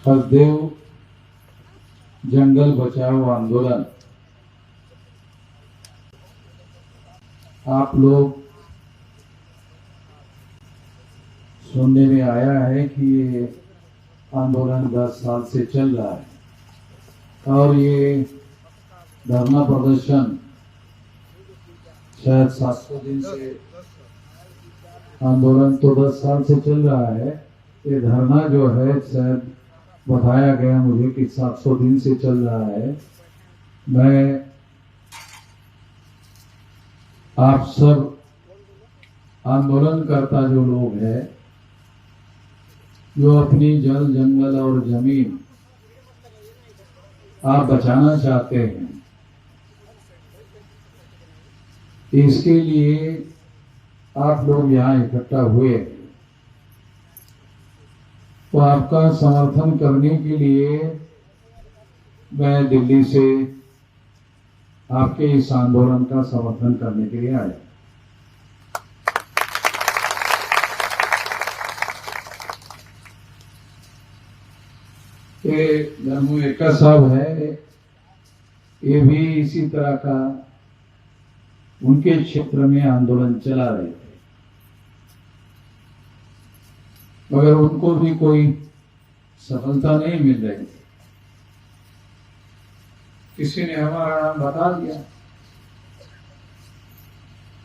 हसदेव जंगल बचाओ आंदोलन आप लोग सुनने में आया है कि ये आंदोलन 10 साल से चल रहा है और ये धरना प्रदर्शन शायद 700 दिन से आंदोलन तो 10 साल से चल रहा है। ये धरना जो है शायद बताया गया मुझे कि 700 दिन से चल रहा है। मैं आप सब आंदोलनकर्ता जो लोग हैं जो अपनी जल जंगल और जमीन आप बचाना चाहते हैं, इसके लिए आप लोग यहाँ इकट्ठा हुए, तो आपका समर्थन करने के लिए मैं दिल्ली से आपके इस आंदोलन का समर्थन करने के लिए आया। ये जम्मू एका साहब है, ये भी इसी तरह का उनके क्षेत्र में आंदोलन चला रहे थे, मगर उनको भी कोई सफलता नहीं मिल रही थी। किसी ने हमारा नाम बता दिया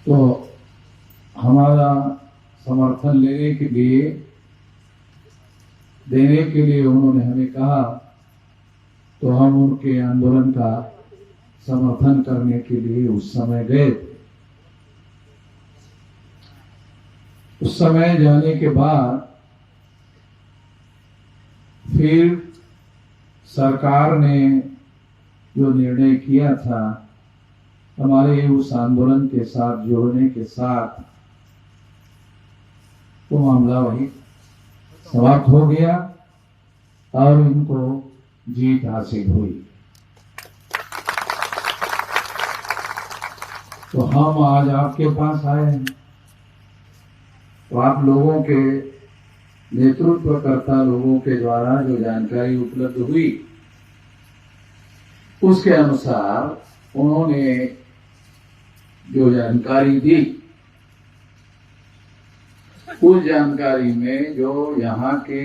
तो हमारा समर्थन देने के लिए उन्होंने हमें कहा, तो हम उनके आंदोलन का समर्थन करने के लिए उस समय गए। उस समय जाने के बाद फिर सरकार ने जो निर्णय किया था हमारे उस आंदोलन के साथ जोड़ने के साथ, वो मामला वही समाप्त हो गया और इनको जीत हासिल हुई। तो हम आज आपके पास आए हैं, तो आप लोगों के नेतृत्वकर्ता लोगों के द्वारा जो जानकारी उपलब्ध हुई उसके अनुसार उन्होंने जो जानकारी दी, उस जानकारी में जो यहाँ के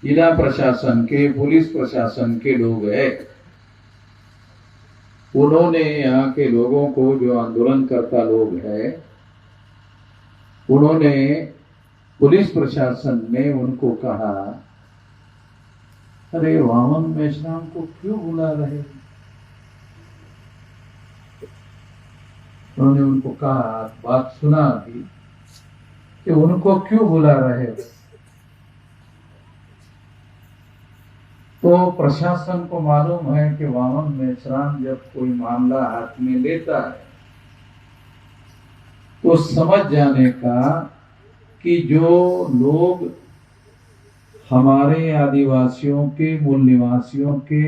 जिला प्रशासन के, पुलिस प्रशासन के लोग हैं, उन्होंने यहाँ के लोगों को, जो आंदोलनकर्ता लोग हैं, उन्होंने पुलिस प्रशासन ने उनको कहा, अरे वामन मेश्राम को क्यों बुला रहे? उन्होंने उनको कहा, बात सुना भी कि उनको क्यों बुला रहे हो? तो प्रशासन को मालूम है कि वामन मेश्राम जब कोई मामला हाथ में लेता है तो समझ जाने का कि जो लोग हमारे आदिवासियों के, मूल निवासियों के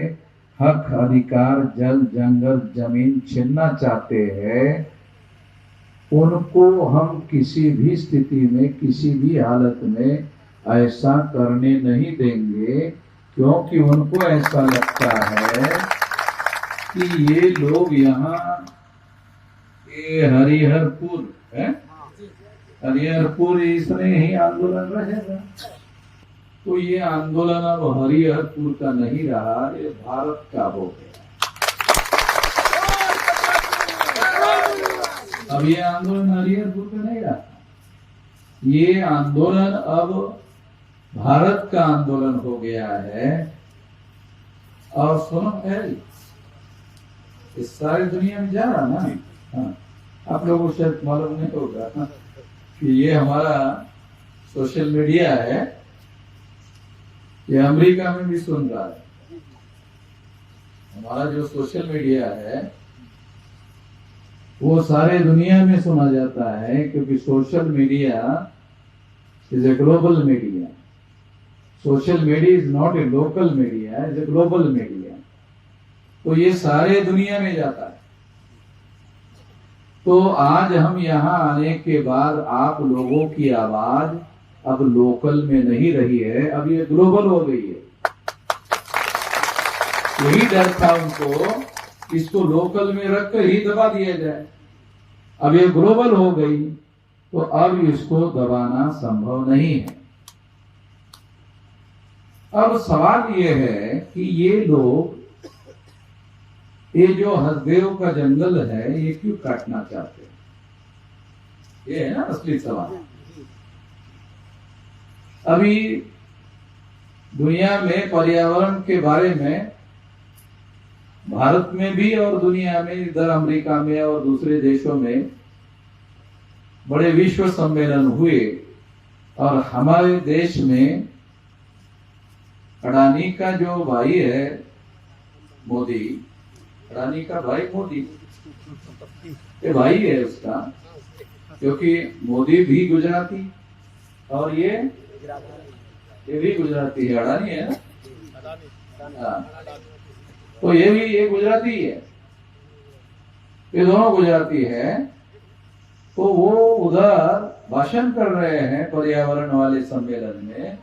हक अधिकार, जल जंगल जमीन छीनना चाहते हैं, उनको हम किसी भी स्थिति में, किसी भी हालत में ऐसा करने नहीं देंगे, क्योंकि उनको ऐसा लगता है कि ये लोग यहाँ, ये हरिहरपुर है, हरिहरपुर इसमें ही आंदोलन रहेगा। तो ये आंदोलन अब हरिहरपुर का नहीं रहा, ये भारत का हो गया। अब ये आंदोलन हरिहरपुर का नहीं रहा, ये आंदोलन अब भारत का आंदोलन हो गया है। और सुनो खैर, इस सारी दुनिया में जा रहा ना। हाँ, आप लोगों को शायद मालूम नहीं होगा कि ये हमारा सोशल मीडिया है, ये अमेरिका में भी सुन रहा है। हमारा जो सोशल मीडिया है वो सारे दुनिया में सुना जाता है, क्योंकि social media is a global media. Social media is not a local media, is a global media. तो ये सारे दुनिया में जाता है। तो आज हम यहाँ आने के बाद आप लोगों की आवाज अब लोकल में नहीं रही है, अब ये ग्लोबल हो गई है। यही डर था उनको, इसको लोकल में रखकर ही दबा दिया जाए। अब ये ग्लोबल हो गई तो अब इसको दबाना संभव नहीं है। अब सवाल ये है कि ये लोग, ये जो हसदेव का जंगल है, ये क्यों काटना चाहते हैं? ये है ना असली सवाल। अभी दुनिया में पर्यावरण के बारे में, भारत में भी और दुनिया में, इधर अमेरिका में और दूसरे देशों में बड़े विश्व सम्मेलन हुए, और हमारे देश में अडानी का जो भाई है मोदी, अडानी का भाई मोदी, ये भाई है उसका, क्योंकि मोदी भी गुजराती और ये भी गुजराती है, अडानी है ना, हाँ, तो ये गुजराती है, ये दोनों गुजराती है। तो वो उधर भाषण कर रहे हैं पर्यावरण वाले सम्मेलन में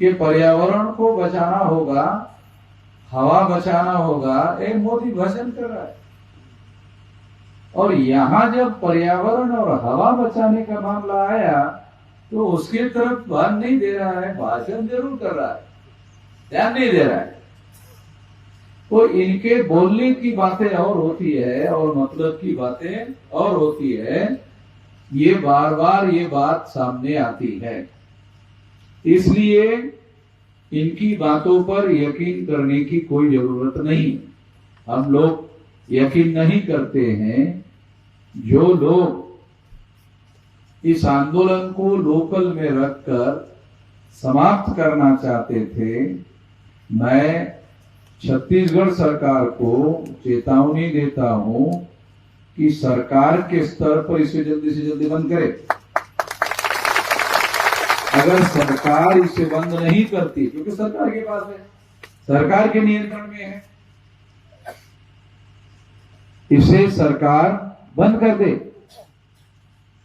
कि पर्यावरण को बचाना होगा, हवा बचाना होगा। एक मोदी भाषण कर रहा है, और यहां जब पर्यावरण और हवा बचाने का मामला आया तो उसके तरफ ध्यान नहीं दे रहा है। भाषण जरूर कर रहा है, ध्यान नहीं दे रहा है। तो इनके बोलने की बातें और होती है और मतलब की बातें और होती है। ये बार बार ये बात सामने आती है, इसलिए इनकी बातों पर यकीन करने की कोई जरूरत नहीं। हम लोग यकीन नहीं करते हैं। जो लोग इस आंदोलन को लोकल में रखकर समाप्त करना चाहते थे, मैं छत्तीसगढ़ सरकार को चेतावनी देता हूं कि सरकार के स्तर पर इसे जल्दी से जल्दी बंद करे। अगर सरकार इसे बंद नहीं करती, क्योंकि सरकार के पास है, सरकार के नियंत्रण में है, इसे सरकार बंद कर दे।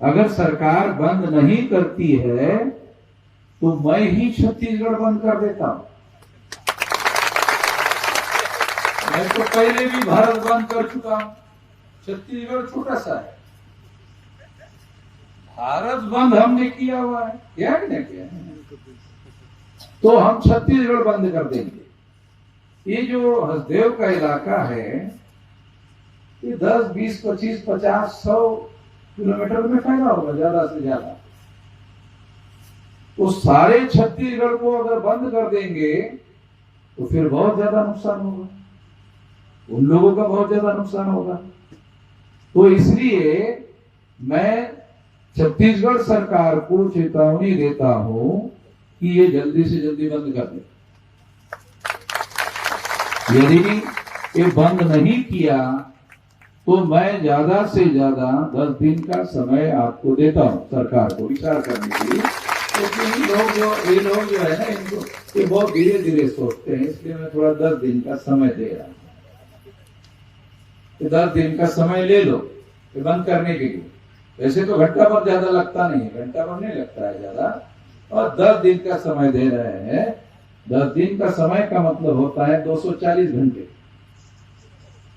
अगर सरकार बंद नहीं करती है तो मैं ही छत्तीसगढ़ बंद कर देता हूं। मैं तो पहले भी भारत बंद कर चुका हूं। छत्तीसगढ़ छोटा सा है, भारत बंद हमने किया हुआ है, क्या नहीं किया है? तो हम छत्तीसगढ़ बंद कर देंगे। ये जो हसदेव का इलाका है, ये 10, 20, 25, 50, 100 किलोमीटर में फैला होगा, ज्यादा से ज्यादा। तो सारे छत्तीसगढ़ को अगर बंद कर देंगे तो फिर बहुत ज्यादा नुकसान होगा, उन लोगों का बहुत ज्यादा नुकसान होगा। तो इसलिए मैं छत्तीसगढ़ सरकार को चेतावनी देता हूं कि ये जल्दी से जल्दी बंद कर दे। यदि ये बंद नहीं किया तो मैं ज्यादा से ज्यादा 10 दिन का समय आपको देता हूं सरकार को विचार करने के लिए। क्योंकि ये लोग जो है ना, इनको ये बहुत धीरे धीरे सोचते हैं, इसलिए मैं थोड़ा 10 दिन का समय दे रहा हूं। 10 दिन का समय ले लो ये बंद करने के लिए। वैसे तो घंटा भर ज्यादा लगता नहीं है, घंटा भर नहीं लगता है ज्यादा, और 10 दिन का समय दे रहे हैं। 10 दिन का समय का मतलब होता है 240 घंटे।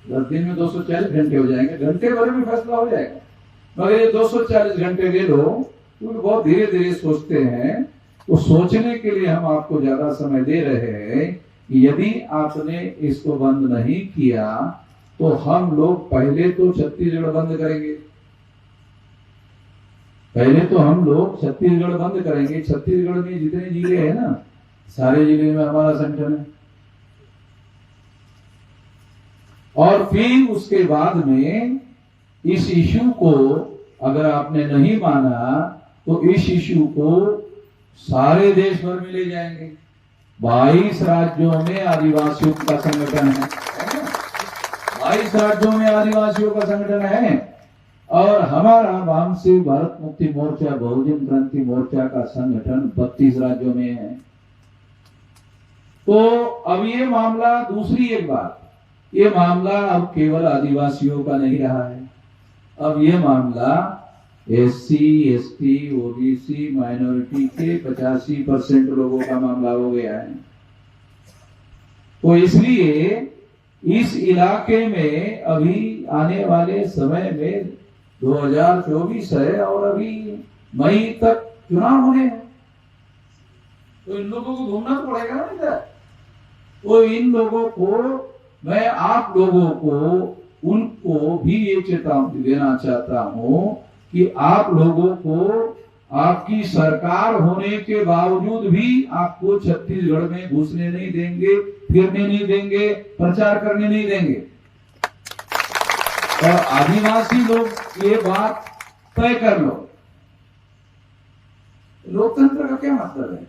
10 दिन में 240 घंटे हो जाएंगे, घंटे भर में फैसला हो जाएगा। मगर ये 240 घंटे ले लो, क्योंकि बहुत धीरे धीरे सोचते हैं। तो सोचने के लिए हम आपको ज्यादा समय दे रहे हैं कि यदि आपने इसको बंद नहीं किया तो हम लोग पहले तो छत्तीसगढ़ बंद करेंगे। पहले तो हम लोग छत्तीसगढ़ बंद करेंगे। छत्तीसगढ़ में जितने जिले हैं ना, सारे जिले में हमारा संगठन है। और फिर उसके बाद में इस इश्यू को अगर आपने नहीं माना तो इस इश्यू को सारे देश भर में ले जाएंगे। 22 राज्यों में आदिवासियों का संगठन है। 22 राज्यों में आदिवासियों का संगठन है। और हमारा वामसी भारत मुक्ति मोर्चा, बहुजन क्रांति मोर्चा का संगठन 32 राज्यों में है। तो अब ये मामला, दूसरी एक बात, ये मामला अब केवल आदिवासियों का नहीं रहा है। अब ये मामला SC, ST, OBC, माइनॉरिटी के 85% लोगों का मामला हो गया है। तो इसलिए इस इलाके में अभी आने वाले समय में 2024 है और अभी मई तक चुनाव होने हैं, तो इन लोगों को घूमना तो पड़ेगा ना इधर। तो इन लोगों को, मैं आप लोगों को, उनको भी ये चेतावनी देना चाहता हूं कि आप लोगों को आपकी सरकार होने के बावजूद भी आपको छत्तीसगढ़ में घुसने नहीं देंगे, फिरने नहीं देंगे, प्रचार करने नहीं देंगे। और आदिवासी लोग ये बात तय कर लो। लोकतंत्र का क्या मतलब है?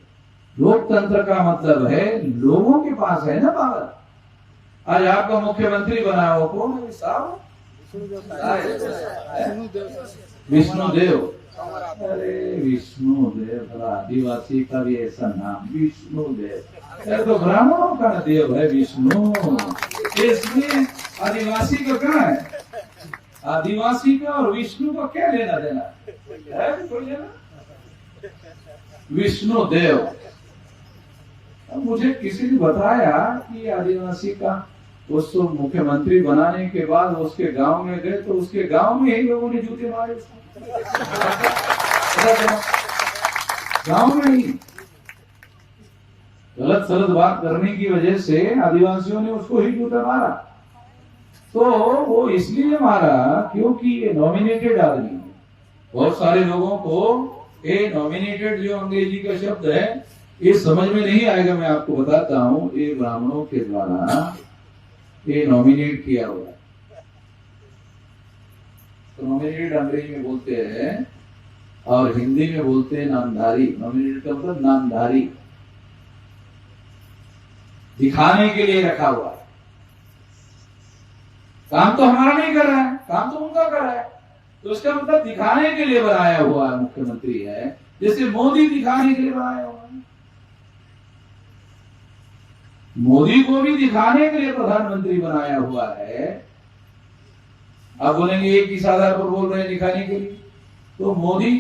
लोकतंत्र का मतलब है लोगों के पास है ना पावर। आज आपका मुख्यमंत्री बना हो कौन है साहब? विष्णुदेव। अरे विष्णुदेव, आदिवासी का भी ऐसा नाम विष्णुदेव। अरे तो ब्राह्मणों का देव है विष्णु, इसमें आदिवासी का क्या है? आदिवासी का और विष्णु का क्या लेना देना है? कोई लेना? विष्णुदेव। मुझे किसी ने बताया कि आदिवासी का उसको मुख्यमंत्री बनाने के बाद उसके गांव में गए तो उसके गांव में ही लोगों ने जूते मारे। गांव में ही गलत सलत बात करने की वजह से आदिवासियों ने उसको ही जूता मारा। तो वो इसलिए मारा क्योंकि ये नॉमिनेटेड आदमी है। बहुत सारे लोगों को ये नॉमिनेटेड जो अंग्रेजी का शब्द है ये समझ में नहीं आएगा। मैं आपको बताता हूं, ये ब्राह्मणों के द्वारा ये नॉमिनेट किया हुआ है। तो नॉमिनेटेड अंग्रेजी में बोलते हैं और हिंदी में बोलते हैं नामधारी। नॉमिनेटेड का मतलब नामधारी, दिखाने के लिए रखा हुआ है। काम तो हमारा नहीं कर रहा है, काम तो उनका कर रहा है। तो उसका मतलब दिखाने के लिए बनाया हुआ है मुख्यमंत्री है, जैसे मोदी दिखाने के लिए बनाया हुआ है। मोदी को भी दिखाने के लिए प्रधानमंत्री बनाया हुआ है। आप बोलेंगे एक किस आधार पर बोल रहे हैं दिखाने के लिए? तो मोदी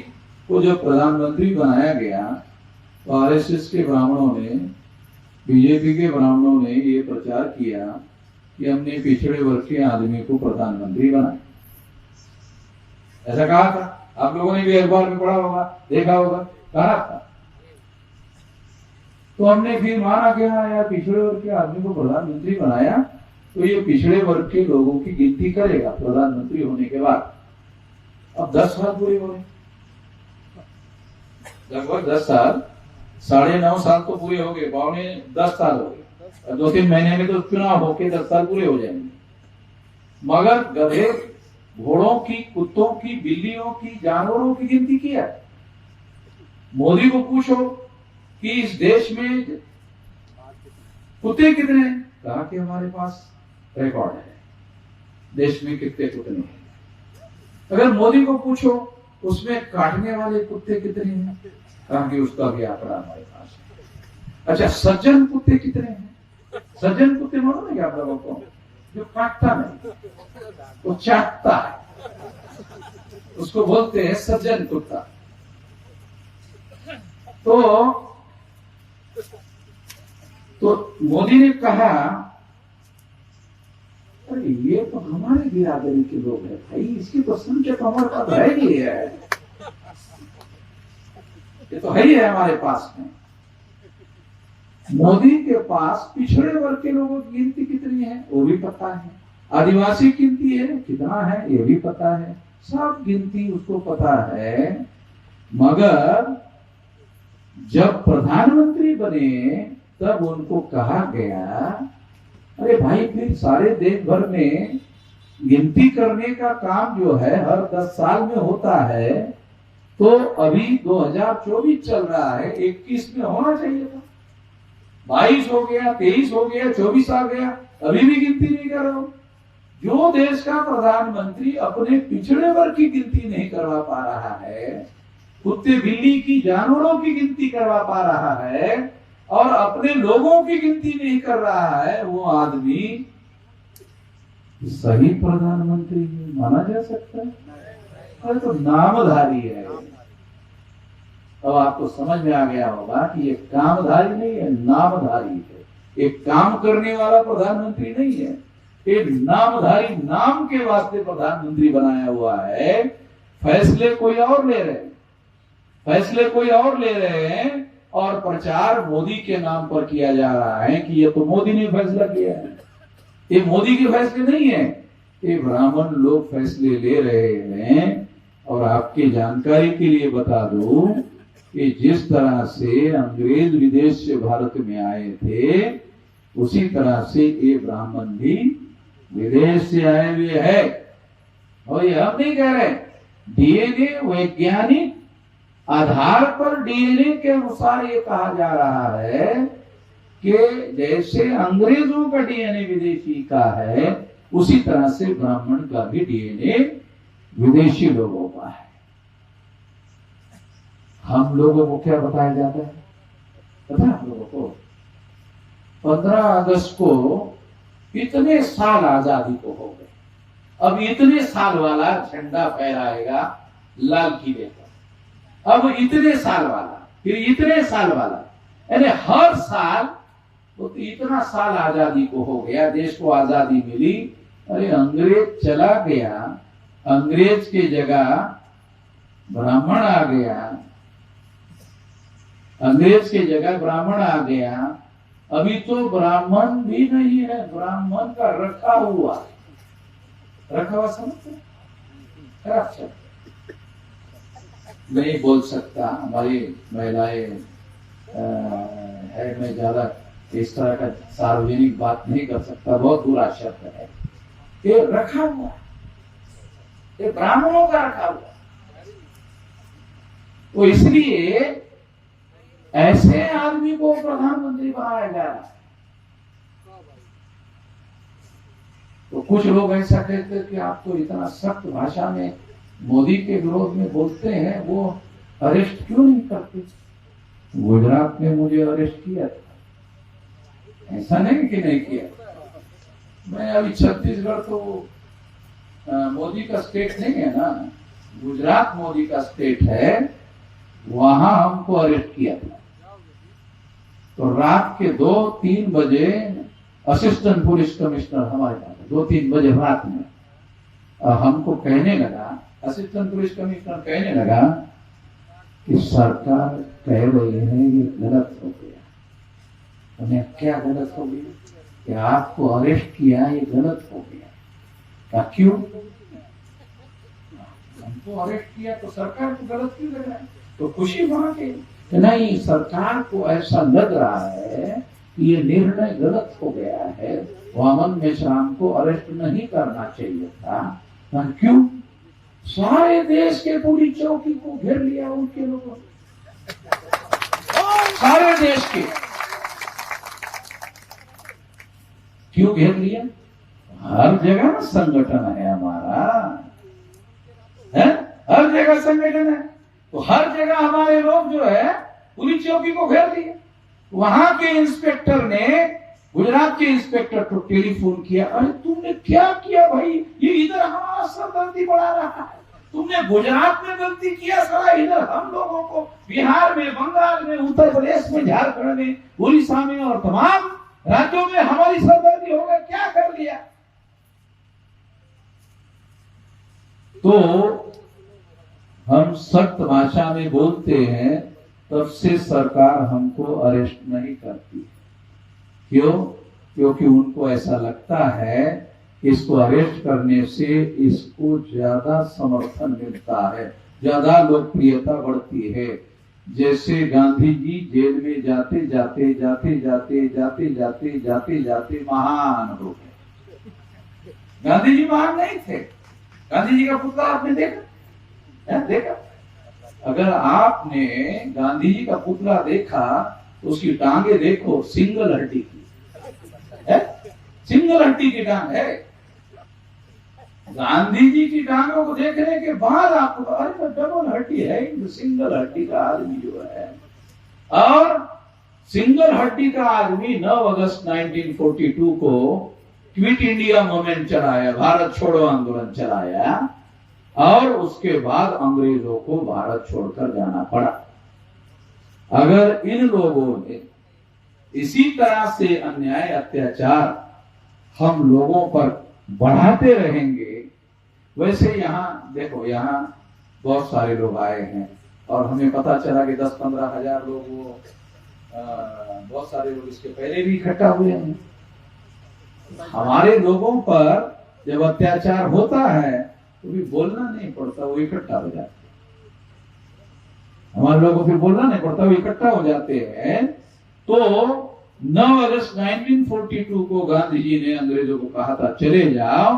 को जब प्रधानमंत्री बनाया गया तो आरएसएस के ब्राह्मणों ने, बीजेपी के ब्राह्मणों ने ये प्रचार किया कि हमने पिछड़े वर्ग के आदमी को प्रधानमंत्री बनाया। ऐसा कहा था, आप लोगों ने भी अखबार में पढ़ा होगा, देखा होगा, कहा था। तो हमने फिर माना क्या यार, पिछड़े वर्ग के आदमी को प्रधानमंत्री बनाया तो ये पिछड़े वर्ग के लोगों की गिनती करेगा प्रधानमंत्री होने के बाद। अब 10 साल पूरे हो गए, लगभग 10 साल, 9.5 साल तो पूरे हो गए, 10 साल हो गए। 2-3 महीने में तो चुनाव होके 10 साल पूरे हो जाएंगे। मगर गधे, घोड़ों की, कुत्तों की, बिल्लियों की, जानवरों की गिनती किया। मोदी को पूछो कि इस देश में कुत्ते कितने हैं? कहा कि हमारे पास रिकॉर्ड है, देश में कितने कुत्ते हैं। अगर मोदी को पूछो उसमें काटने वाले कुत्ते कितने हैं? कहा कि उसका भी आंकड़ा हमारे पास है। अच्छा, सज्जन कुत्ते कितने हैं? सज्जन कुत्ते मालूम है क्या आप लोगों को? जो काटता नहीं, वो चाटता है, उसको बोलते हैं सज्जन कुत्ता। तो मोदी ने कहा अरे ये तो हमारे बिरादरी के लोग हैं भाई, इसकी तो संख्या तो हमारे पास है ही है, ये तो है ही है हमारे पास में। मोदी के पास पिछड़े वर्ग के लोगों की गिनती कितनी है वो भी पता है, आदिवासी गिनती है कितना है ये भी पता है, सब गिनती उसको पता है। मगर जब प्रधानमंत्री बने तब उनको कहा गया अरे भाई फिर सारे देश भर में गिनती करने का काम जो है हर 10 साल में होता है, तो अभी 2024 चल रहा है, 21 में होना चाहिए था। 22 हो गया, 23 हो गया, 24 आ गया, अभी भी गिनती नहीं कर रहा हो। जो देश का प्रधानमंत्री अपने पिछड़े वर्ग की गिनती नहीं करवा पा रहा है, कुत्ते बिल्ली की, जानवरों की गिनती करवा पा रहा है और अपने लोगों की गिनती नहीं कर रहा है, वो आदमी सही प्रधानमंत्री माना जा सकता है? अरे तो नामधारी है। अब आपको समझ में आ गया होगा कि ये कामधारी नहीं है, नामधारी है। एक काम करने वाला प्रधानमंत्री नहीं है, एक नामधारी नाम के वास्ते प्रधानमंत्री बनाया हुआ है। फैसले कोई और ले रहे हैं, फैसले कोई और ले रहे हैं, और प्रचार मोदी के नाम पर किया जा रहा है कि ये तो मोदी ने फैसला किया है। ये मोदी के फैसले नहीं है, ये ब्राह्मण लोग फैसले ले रहे हैं। और आपकी जानकारी के लिए बता दूं कि जिस तरह से अंग्रेज विदेश से भारत में आए थे, उसी तरह से ये ब्राह्मण भी विदेश से आए हुए है। और ये हम नहीं कह रहे, डीएनए वैज्ञानिक आधार पर डीएनए के अनुसार ये कहा जा रहा है कि जैसे अंग्रेजों का डीएनए विदेशी का है, उसी तरह से ब्राह्मण का भी डीएनए विदेशी लोगों का है। हम लोगों को क्या बताया जाता है पता है? हम लोगों को 15 अगस्त को इतने साल आजादी को हो गए, अब इतने साल वाला झंडा फहराएगा लाल किले पर, अब इतने साल वाला, फिर इतने साल वाला, यानी हर साल तो इतना साल आजादी को हो गया, देश को आजादी मिली। अरे अंग्रेज चला गया, अंग्रेज की जगह ब्राह्मण आ गया, अंग्रेज की जगह ब्राह्मण आ गया। अभी तो ब्राह्मण भी नहीं है, ब्राह्मण का रखा हुआ समझते, नहीं बोल सकता, हमारी महिलाएं है, मैं ज्यादा इस तरह का सार्वजनिक बात नहीं कर सकता, बहुत बुरा शब्द है। ये रखा हुआ, ये ब्राह्मणों का रखा हुआ। तो इसलिए ऐसे आदमी को प्रधानमंत्री बनाया जा रहा है। तो कुछ लोग ऐसा कहते हैं कि आप तो इतना सख्त भाषा में मोदी के विरोध में बोलते हैं, वो अरेस्ट क्यों नहीं करते? गुजरात में मुझे अरेस्ट किया था, ऐसा नहीं कि नहीं किया। मैं अभी छत्तीसगढ़ तो मोदी का स्टेट नहीं है ना, गुजरात मोदी का स्टेट है, वहां हमको अरेस्ट किया था। तो रात के 2-3 बजे असिस्टेंट पुलिस कमिश्नर हमारे पास 2-3 बजे रात में हमको कहने लगा, असिस्टेंट पुलिस कमिश्नर कहने लगा कि सरकार कह रही है ये गलत हो गया। उन्हें क्या गलत हो गया? कि आपको अरेस्ट किया, ये गलत हो गया। क्या क्यों? हमको अरेस्ट किया तो सरकार को गलत क्यों लग रहा है? तो खुशी वहां के नहीं, सरकार को ऐसा लग रहा है कि ये निर्णय गलत हो गया है, वामन मेश्राम को अरेस्ट नहीं करना चाहिए था। क्यों? सारे देश के पूरी चौकी को घेर लिया उनके लोगों ने, सारे देश के। क्यों घेर लिया? हर जगह संगठन है हमारा, है? हर जगह संगठन है, तो हर जगह हमारे लोग जो है पुलिस चौकी को घेर दिए। वहां के इंस्पेक्टर ने, गुजरात के इंस्पेक्टर को टेलीफोन किया, अरे तुमने क्या किया भाई, ये इधर हमारा सरदर्दी बढ़ा रहा है, तुमने गुजरात में गलती किया, साला इधर हम लोगों को बिहार में, बंगाल में, उत्तर प्रदेश में, झारखंड में, उड़ीसा में और तमाम राज्यों में हमारी सरदर्दी हो गई, क्या कर लिया? तो हम सख्त भाषा में बोलते हैं, तब से सरकार हमको अरेस्ट नहीं करती। क्यों? क्योंकि उनको ऐसा लगता है इसको अरेस्ट करने से इसको ज्यादा समर्थन मिलता है, ज्यादा लोकप्रियता बढ़ती है। जैसे गांधी जी जेल में जाते जाते जाते जाते जाते जाते जाते जाते महान हो गए। गांधी जी महान नहीं थे। गांधी जी का पुतला आपने देखा? देखा? अगर आपने गांधी जी का पुतला देखा तो उसकी टांगे देखो, सिंगल हड्डी की है, सिंगल हड्डी की टांग है। गांधी जी की टांगों को देखने के बाद आपको अरे तो डबल हड्डी है, सिंगल हड्डी का आदमी जो है। और सिंगल हड्डी का आदमी 9 अगस्त 1942 को क्विट इंडिया मूवमेंट चलाया, भारत छोड़ो आंदोलन चलाया, और उसके बाद अंग्रेजों को भारत छोड़कर जाना पड़ा। अगर इन लोगों ने इसी तरह से अन्याय अत्याचार हम लोगों पर बढ़ाते रहेंगे। वैसे यहाँ देखो, यहाँ बहुत सारे लोग आए हैं और हमें पता चला कि 10-15 हजार लोग वो बहुत सारे लोग इसके पहले भी इकट्ठा हुए हैं। हमारे लोगों पर जब अत्याचार होता है तो भी बोलना नहीं पड़ता, वो इकट्ठा हो जाते हैं। हमारे लोगों को फिर बोलना नहीं पड़ता, वो इकट्ठा हो जाते हैं। तो 9 अगस्त 1942 को गांधी जी ने अंग्रेजों को कहा था चले जाओ,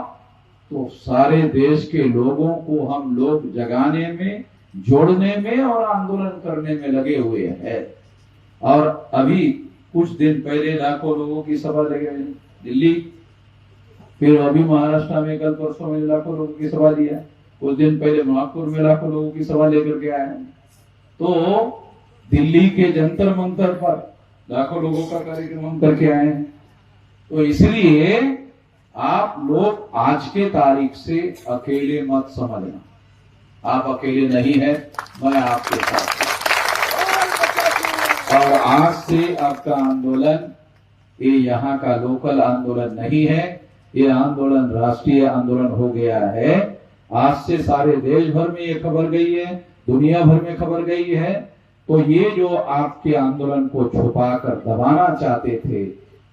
तो सारे देश के लोगों को हम लोग जगाने में, जोड़ने में और आंदोलन करने में लगे हुए हैं। और अभी कुछ दिन पहले लाखों लोगों की सभा लगे दिल्ली, फिर अभी महाराष्ट्र में कल परसों में लाखों लोगों की सभा लिया, कुछ दिन पहले नागपुर में लाखों लोगों की सभा लेकर के आए हैं। तो दिल्ली के जंतर मंतर पर लाखों लोगों का कार्यक्रम हम करके आए हैं। तो इसलिए आप लोग आज के तारीख से अकेले मत समझना, आप अकेले नहीं हैं, मैं आपके साथ। और आज से आपका आंदोलन ये यहाँ का लोकल आंदोलन नहीं है, ये आंदोलन राष्ट्रीय आंदोलन हो गया है। आज से सारे देश भर में ये खबर गई है, दुनिया भर में खबर गई है। तो ये जो आपके आंदोलन को छुपाकर दबाना चाहते थे,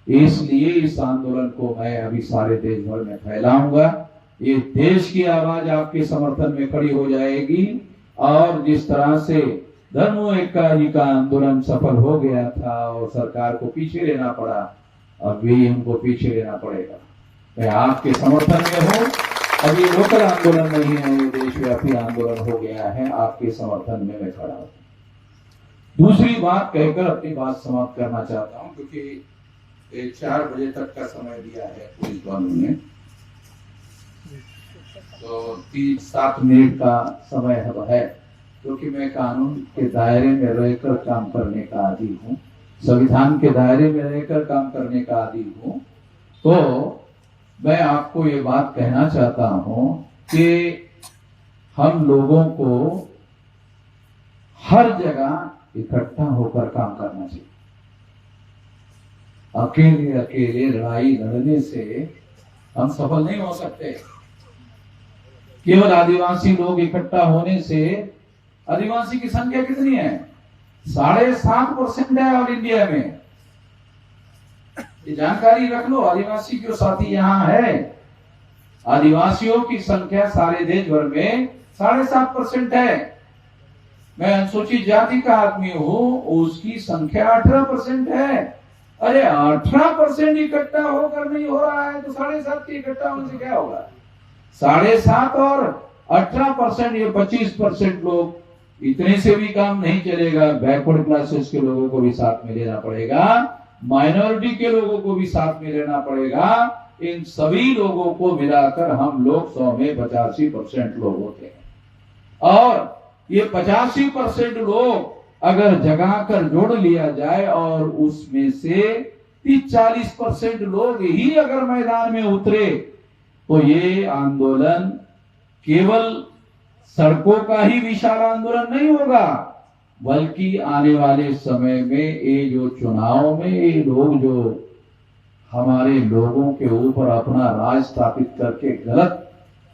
इसलिए इस आंदोलन को मैं अभी सारे देश भर में फैलाऊंगा। ये देश की आवाज आपके समर्थन में खड़ी हो जाएगी। और जिस तरह से धर्म एकता जी का आंदोलन सफल हो गया था और सरकार को पीछे लेना पड़ा, अब भी हमको पीछे लेना पड़ेगा। मैं आपके समर्थन में हूँ। अब ये लोकल आंदोलन नहीं है, ये देशव्यापी आंदोलन हो गया है। आपके समर्थन में मैं खड़ा हूँ। दूसरी बात कहकर अपनी बात समाप्त करना चाहता हूँ, क्योंकि 4 बजे तक का समय दिया है पुलिस कानून ने, तो 3-7 मिनट का समय है। क्योंकि मैं कानून के दायरे में रहकर काम करने का आदी हूँ, संविधान के दायरे में रहकर काम करने का आदी हूँ, तो मैं आपको ये बात कहना चाहता हूँ कि हम लोगों को हर जगह इकट्ठा होकर काम करना चाहिए। अकेले अकेले लड़ाई लड़ने से हम सफल नहीं हो सकते। केवल आदिवासी लोग इकट्ठा होने से, आदिवासी की संख्या कितनी है? 7.5% है ऑल इंडिया में। ये जानकारी रख लो, आदिवासी जो साथी यहाँ है, आदिवासियों की संख्या सारे देश भर में 7.5% है। मैं अनुसूचित जाति का आदमी हूँ, उसकी संख्या 18% है। अरे 18% इकट्ठा होकर नहीं हो रहा है तो 7.5 के इकट्ठा होने से क्या होगा? 7.5 और 18%, ये 25% लोग, इतने से भी काम नहीं चलेगा। बैकवर्ड क्लासेस के लोगों को भी साथ में लेना पड़ेगा, माइनॉरिटी के लोगों को भी साथ में लेना पड़ेगा। इन सभी लोगों को मिलाकर हम लोग 100 में 85% लोग होते हैं। और ये 85% लोग अगर जगाकर जोड़ लिया जाए और उसमें से 30-40% लोग ही अगर मैदान में उतरे, तो ये आंदोलन केवल सड़कों का ही विशाल आंदोलन नहीं होगा, बल्कि आने वाले समय में ये जो चुनाव में ये लोग जो हमारे लोगों के ऊपर अपना राज स्थापित करके गलत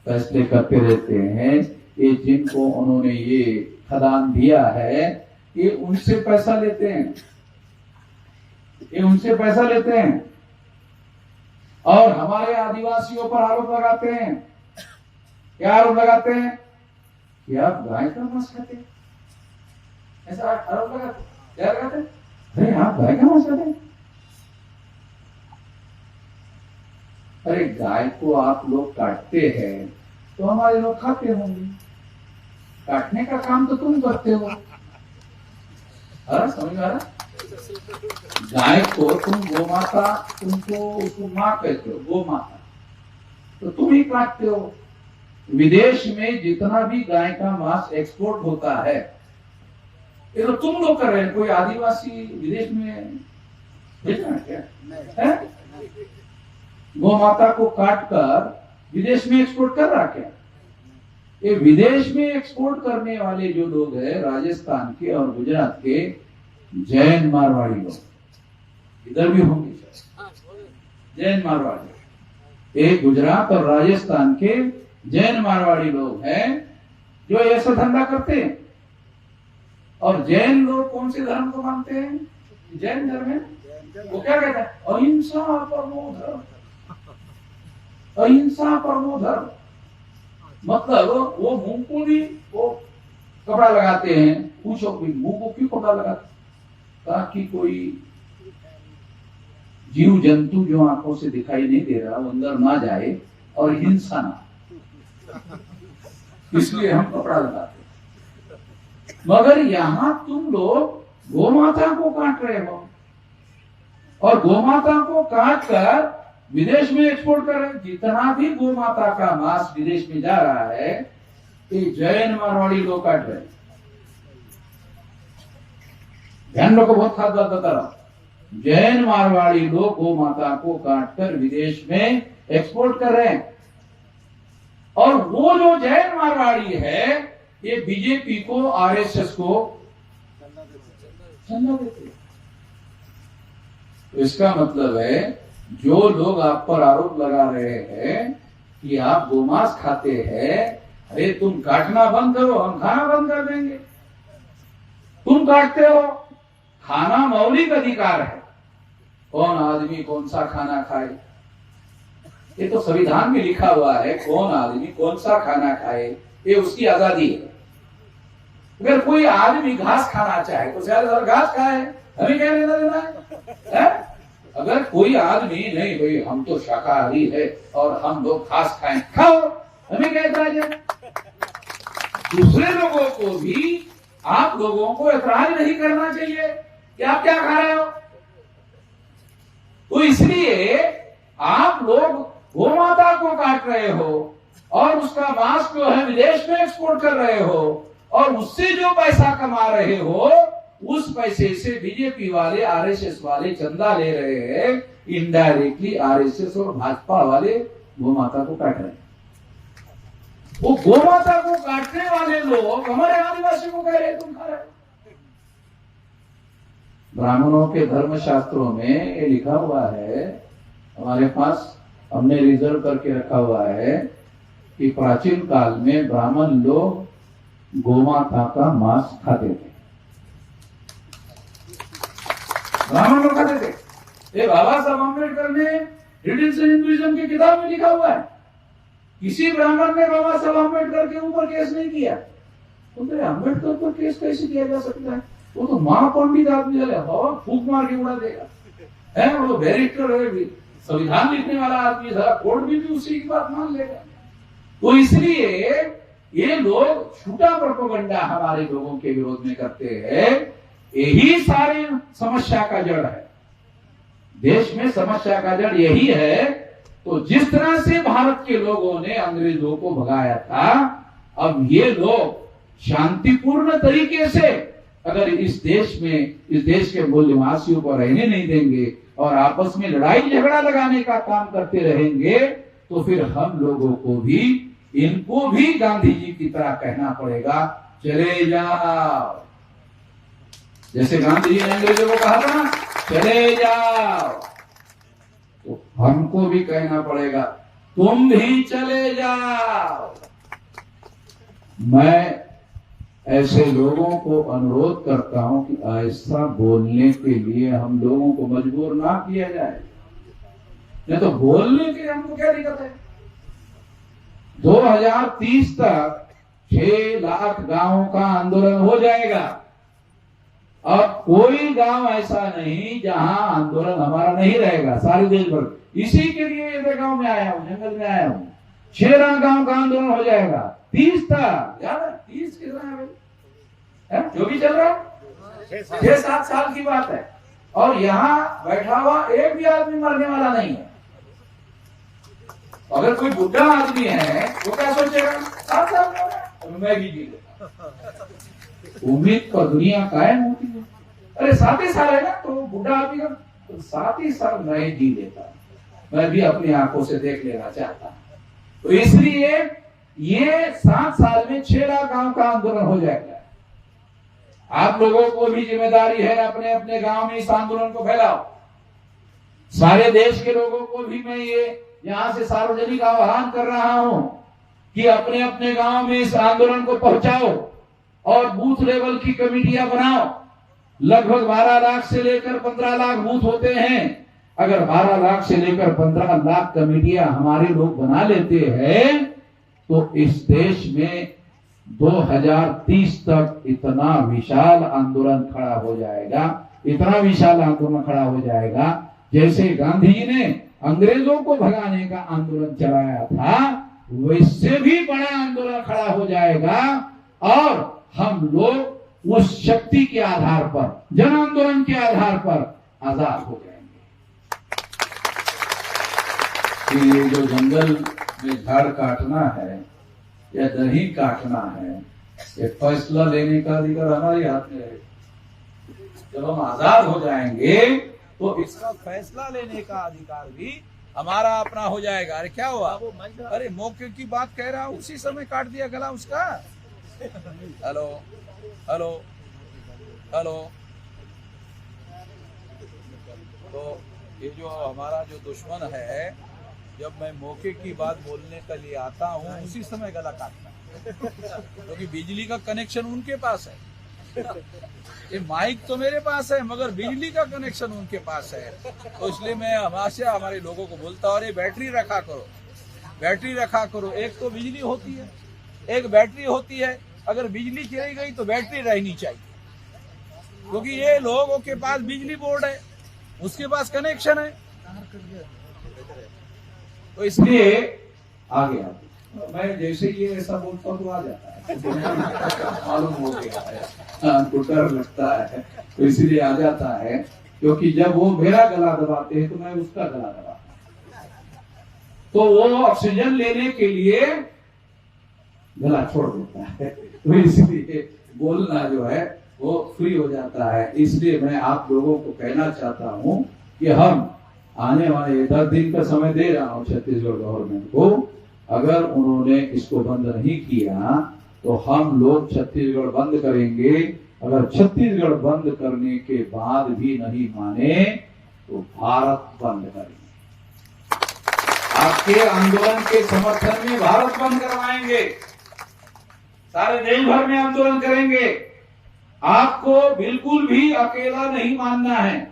फैसले करते रहते हैं, ये जिनको उन्होंने ये खदान दिया है, ये उनसे पैसा लेते हैं, ये उनसे पैसा लेते हैं और हमारे आदिवासियों पर आरोप लगाते हैं। क्या आरोप लगाते हैं? कि आप गाय का मांस खाते हैं, ऐसा आरोप लगाते। क्या लगाते? अरे आप गाय का मांस खाते हैं। अरे गाय को आप लोग काटते हैं तो हमारे लोग खाते होंगे, काटने का काम तो तुम करते हो। समझ में आ रहा? गाय को तुम गो माता, तुमको उसको माँ कहते हो, गो माता, तो तुम ही काटते हो। विदेश में जितना भी गाय का मांस एक्सपोर्ट होता है, ये तो तुम लोग कर रहे हैं। कोई आदिवासी विदेश में भेजना क्या है? गौ माता को काटकर विदेश में एक्सपोर्ट कर रहा क्या? ये विदेश में एक्सपोर्ट करने वाले जो लोग हैं, राजस्थान के और गुजरात के जैन मारवाड़ी लोग, इधर भी होंगे जैन मारवाड़ी। एक गुजरात और राजस्थान के जैन मारवाड़ी लोग हैं जो ऐसा धंधा करते हैं। और जैन लोग कौन से धर्म को मानते हैं? जैन धर्म है, वो क्या कहता है? अहिंसा परमो धर्म, अहिंसा परमो धर्म। मतलब वो मुंह को भी वो कपड़ा लगाते हैं। पूछो कोई मुंह को क्यों कपड़ा लगाते? ताकि कोई जीव जंतु जो आंखों से दिखाई नहीं दे रहा वो अंदर ना जाए और हिंसा ना, इसलिए हम कपड़ा लगाते। मगर यहां तुम लोग गोमाता को काट रहे हो और गोमाता को काट कर विदेश में एक्सपोर्ट कर रहे। जितना भी गोमाता का मांस विदेश में जा रहा है ये जैन मारवाड़ी लोग काट रहे। ध्यान रखो, बहुत खास बात बता रहा हूं। जैन मारवाड़ी लोग गोमाता को काटकर विदेश में एक्सपोर्ट कर रहे हैं। और वो जो जैन मारवाड़ी है ये बीजेपी को, आरएसएस को चंदा देते हैं। इसका मतलब है जो लोग आप पर आरोप लगा रहे हैं कि आप गोमांस खाते हैं, अरे तुम काटना बंद करो, हम खाना बंद कर देंगे। तुम काटते हो, खाना मौलिक अधिकार है। कौन आदमी कौन सा खाना खाए ये तो संविधान में लिखा हुआ है। कौन आदमी कौन सा खाना खाए ये उसकी आजादी है। अगर कोई आदमी घास खाना चाहे तो ज्यादा घास खाए, हमें क्या लेना देना है? अगर कोई आदमी नहीं भाई हम तो शाकाहारी है और हम लोग घास खाएं, खाओ, हमें क्या ऐतराज है? दूसरे लोगों को भी आप लोगों को ऐतराज नहीं करना चाहिए कि आप क्या खा रहे हो। तो इसलिए आप लोग गोमाता को काट रहे हो और उसका मांस जो है विदेश में एक्सपोर्ट कर रहे हो और उससे जो पैसा कमा रहे हो उस पैसे से बीजेपी वाले, आरएसएस वाले चंदा ले रहे हैं। इनडायरेक्टली आरएसएस और भाजपा वाले गोमाता को काट रहे हैं। वो गोमाता को काटने वाले लोग हमारे आदिवासी को कह रहे हैं तुम खा रहे हो। ब्राह्मणों के धर्म शास्त्रों में ये लिखा हुआ है, हमारे पास हमने रिजर्व करके रखा हुआ है कि प्राचीन काल में ब्राह्मण लोग गोमाता का मांस खाते थे। ब्राह्मण लोग खाते थे। ये बाबा साहब अम्बेडकर ने रिटर्न्स इन हिंदुइज्म की किताब में लिखा हुआ है। किसी ब्राह्मण ने बाबा साहब अम्बेडकर के ऊपर केस नहीं किया। तो अम्बेडकर पर केस कैसे किया जा सकता है? वो तो महापंडित आदमी है, फूक मार के उड़ा देगा है। वो बैरिस्टर है, संविधान लिखने वाला आदमी, सारा कोर्ट भी उसी की बात मान लेगा। तो इसलिए ये लोग झूठा प्रोपेगेंडा हमारे लोगों के विरोध में करते हैं। यही सारी समस्या का जड़ है। देश में समस्या का जड़ यही है। तो जिस तरह से भारत के लोगों ने अंग्रेजों को भगाया था, अब ये लोग शांतिपूर्ण तरीके से अगर इस देश में, इस देश के मूल निवासियों को रहने नहीं देंगे और आपस में लड़ाई झगड़ा लगाने का काम करते रहेंगे तो फिर हम लोगों को भी, इनको भी गांधी जी की तरह कहना पड़ेगा चले जाओ। जैसे गांधी जी ने अंग्रेजों को कहा था ना चले जाओ, तो हमको भी कहना पड़ेगा तुम भी चले जाओ। मैं ऐसे लोगों को अनुरोध करता हूं कि ऐसा बोलने के लिए हम लोगों को मजबूर ना किया जाए। नहीं तो बोलने के हमको क्या दिक्कत है? 2030 तक 6 लाख गांवों का आंदोलन हो जाएगा। अब कोई गांव ऐसा नहीं जहां आंदोलन हमारा नहीं रहेगा, सारे देश भर। इसी के लिए ये गांव में आया हूं, जंगल में आया हूं। 6 लाख गांव का आंदोलन हो जाएगा 30 तक। यार 30 कितना है? जो भी चल रहा है 6-7 साल की बात है। और यहाँ बैठा हुआ एक भी आदमी मरने वाला नहीं है। अगर कोई बुढ़ा आदमी है वो क्या सोचेगा? 7 साल में मैं भी जी लेता। उम्मीद पर दुनिया कायम होती है। अरे 7 ही साल है ना, तो बुढ़ा आदमी का तो 7 ही साल मैं जी लेता, मैं भी अपनी आंखों से देख लेना चाहता। तो इसलिए ये 7 साल में 6 लाख गांव का आंदोलन हो जाएगा। आप लोगों को भी जिम्मेदारी है अपने अपने गांव में इस आंदोलन को फैलाओ। सारे देश के लोगों को भी मैं ये यहां से सार्वजनिक आह्वान कर रहा हूं कि अपने अपने गांव में इस आंदोलन को पहुंचाओ और बूथ लेवल की कमेटियां बनाओ। लगभग 12 लाख से लेकर 15 लाख बूथ होते हैं। अगर 12 लाख से लेकर 15 लाख कमेटियां हमारे लोग बना लेते हैं तो इस देश में 2030 तक इतना विशाल आंदोलन खड़ा हो जाएगा, इतना विशाल आंदोलन खड़ा हो जाएगा जैसे गांधी जी ने अंग्रेजों को भगाने का आंदोलन चलाया था, वैसे भी बड़ा आंदोलन खड़ा हो जाएगा और हम लोग उस शक्ति के आधार पर, जन आंदोलन के आधार पर आजाद हो जाएंगे। कि ये जो जंगल में झाड़ काटना है या दही काटना है, ये फैसला लेने का अधिकार हमारे हाथ में है। जब हम आजाद हो जाएंगे तो इसका फैसला लेने का अधिकार भी हमारा अपना हो जाएगा। अरे क्या हुआ? अरे मौके की बात कह रहा हूं, उसी समय काट दिया गला उसका। Hello hello hello. तो ये जो हमारा जो दुश्मन है, जब मैं मौके की बात बोलने के लिए आता हूँ उसी समय गला काटता है, क्योंकि बिजली का कनेक्शन उनके पास है। ये माइक तो मेरे पास है मगर बिजली का कनेक्शन उनके पास है। तो इसलिए मैं हमेशा हमारे लोगों को बोलता हूँ, अरे बैटरी रखा करो, बैटरी रखा करो। एक तो बिजली होती है, एक बैटरी होती है। अगर बिजली चली गई तो बैटरी रहनी चाहिए, क्योंकि ये लोगों के पास बिजली बोर्ड है, उसके पास कनेक्शन है। तो इसलिए आ गया मैं, जैसे ये ऐसा बोलता हूँ तो आ जाता है, मालूम हो गया है, हमको डर लगता है तो इसलिए आ जाता है। क्योंकि जब वो मेरा गला दबाते हैं तो मैं उसका गला दबाता हूँ, तो वो ऑक्सीजन लेने के लिए गला छोड़ देता है, तो इसलिए बोलना जो है वो फ्री हो जाता है। इसलिए मैं आप लोगों को कहना चाहता हूँ कि हम आने वाले 10 दिन का समय दे रहा हूँ छत्तीसगढ़ गवर्नमेंट को। अगर उन्होंने इसको बंद नहीं किया तो हम लोग छत्तीसगढ़ बंद करेंगे। अगर छत्तीसगढ़ बंद करने के बाद भी नहीं माने तो भारत बंद करेंगे। आपके आंदोलन के समर्थन में भारत बंद करवाएंगे, सारे देश भर में आंदोलन करेंगे। आपको बिल्कुल भी अकेला नहीं मानना है,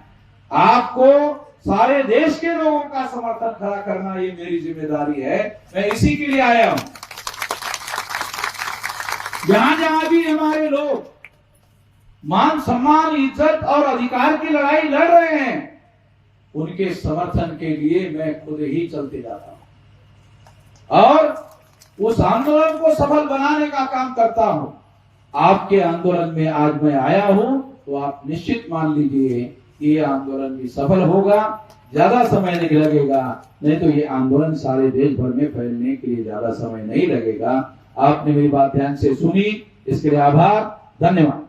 आपको सारे देश के लोगों का समर्थन खड़ा करना ये मेरी जिम्मेदारी है। मैं इसी के लिए आया हूं। जहां जहां भी हमारे लोग मान सम्मान, इज्जत और अधिकार की लड़ाई लड़ रहे हैं, उनके समर्थन के लिए मैं खुद ही चलते जाता हूं और उस आंदोलन को सफल बनाने का काम करता हूं। आपके आंदोलन में आज मैं आया हूं तो आप निश्चित मान लीजिए ये आंदोलन भी सफल होगा। ज्यादा समय नहीं लगेगा, नहीं तो ये आंदोलन सारे देश भर में फैलने के लिए ज्यादा समय नहीं लगेगा। आपने मेरी बात ध्यान से सुनी, इसके लिए आभार, धन्यवाद।